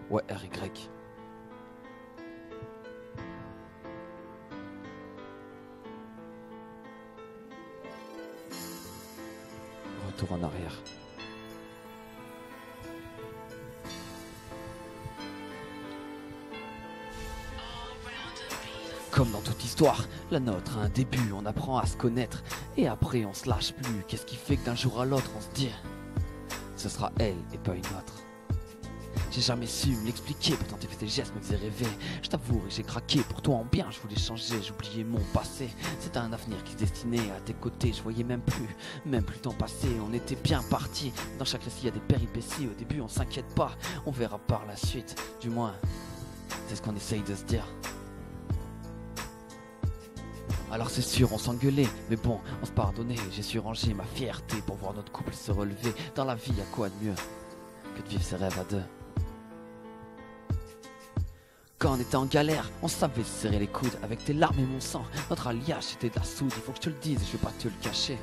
Ouais, RY. Retour en arrière. Comme dans toute histoire, la nôtre a un début, on apprend à se connaître, et après on se lâche plus. Qu'est-ce qui fait que d'un jour à l'autre on se dit ce sera elle et pas une autre. J'ai jamais su me l'expliquer, pourtant tes gestes me faisaient rêver. Je t'avoue que j'ai craqué pour toi en bien, je voulais changer, j'oubliais mon passé. C'était un avenir qui se destinait à tes côtés, je voyais même plus temps passer. On était bien partis, dans chaque récit il y a des péripéties. Au début on s'inquiète pas, on verra par la suite. Du moins, c'est ce qu'on essaye de se dire. Alors c'est sûr, on s'engueulait, mais bon, on se pardonnait. J'ai su ranger ma fierté pour voir notre couple se relever. Dans la vie, y'a quoi de mieux que de vivre ses rêves à deux? Quand on était en galère, on savait se serrer les coudes. Avec tes larmes et mon sang, notre alliage c'était de la soude. Il faut que je te le dise, je vais pas te le cacher.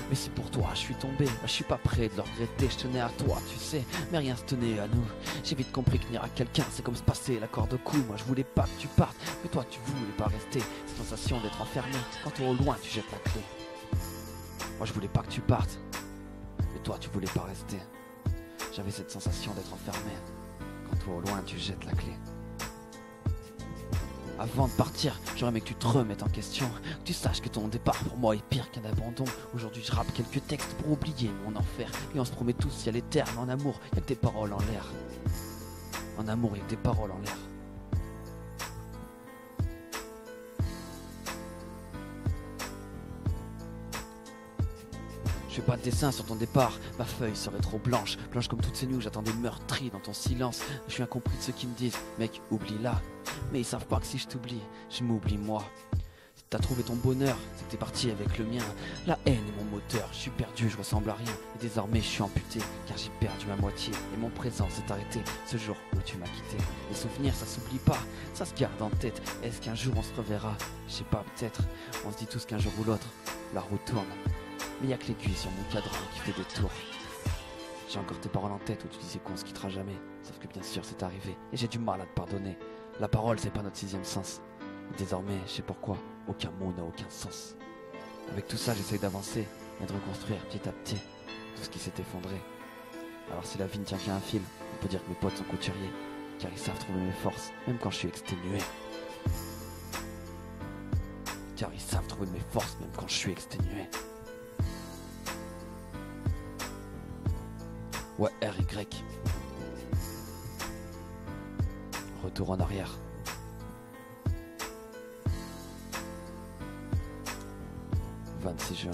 Mais c'est pour toi, je suis tombé, je suis pas prêt de le regretter. Je tenais à toi, tu sais, mais rien se tenait à nous. J'ai vite compris que venir à quelqu'un, c'est comme se passer la corde au cou. Moi je voulais pas que tu partes, mais toi tu voulais pas rester. Cette sensation d'être enfermé, quand au loin tu jettes la clé. Moi je voulais pas que tu partes, mais toi tu voulais pas rester. J'avais cette sensation d'être enfermé, quand toi au loin tu jettes la clé. Avant de partir, j'aurais aimé que tu te remettes en question, que tu saches que ton départ pour moi est pire qu'un abandon. Aujourd'hui je rappe quelques textes pour oublier mon enfer, et on se promet tous si à l'éternel. En amour, y'a que des paroles en l'air. En amour, y'a que des paroles en l'air. Je fais pas de dessin sur ton départ, ma feuille serait trop blanche. Blanche comme toutes ces nuits où j'attendais meurtri dans ton silence. Je suis incompris de ceux qui me disent, mec, oublie-la. Mais ils savent pas que si je t'oublie, je m'oublie moi. Si t'as trouvé ton bonheur, c'est que t'es parti avec le mien. La haine est mon moteur, je suis perdu, je ressemble à rien. Et désormais je suis amputé, car j'ai perdu ma moitié. Et mon présent s'est arrêté, ce jour où tu m'as quitté. Les souvenirs ça s'oublie pas, ça se garde en tête. Est-ce qu'un jour on se reverra? Je sais pas, peut-être. On se dit tous qu'un jour ou l'autre, la roue tourne. Mais y'a que l'aiguille sur mon cadran qui fait des tours. J'ai encore tes paroles en tête où tu disais qu'on se quittera jamais. Sauf que bien sûr c'est arrivé, et j'ai du mal à te pardonner. La parole c'est pas notre sixième sens. Et désormais, je sais pourquoi, aucun mot n'a aucun sens. Avec tout ça j'essaye d'avancer et de reconstruire petit à petit tout ce qui s'est effondré. Alors si la vie ne tient qu'à un fil, on peut dire que mes potes sont couturiers, car ils savent trouver mes forces, même quand je suis exténué. Car ils savent trouver mes forces, même quand je suis exténué. Ouais, RY. Retour en arrière. 26 juin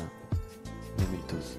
2012.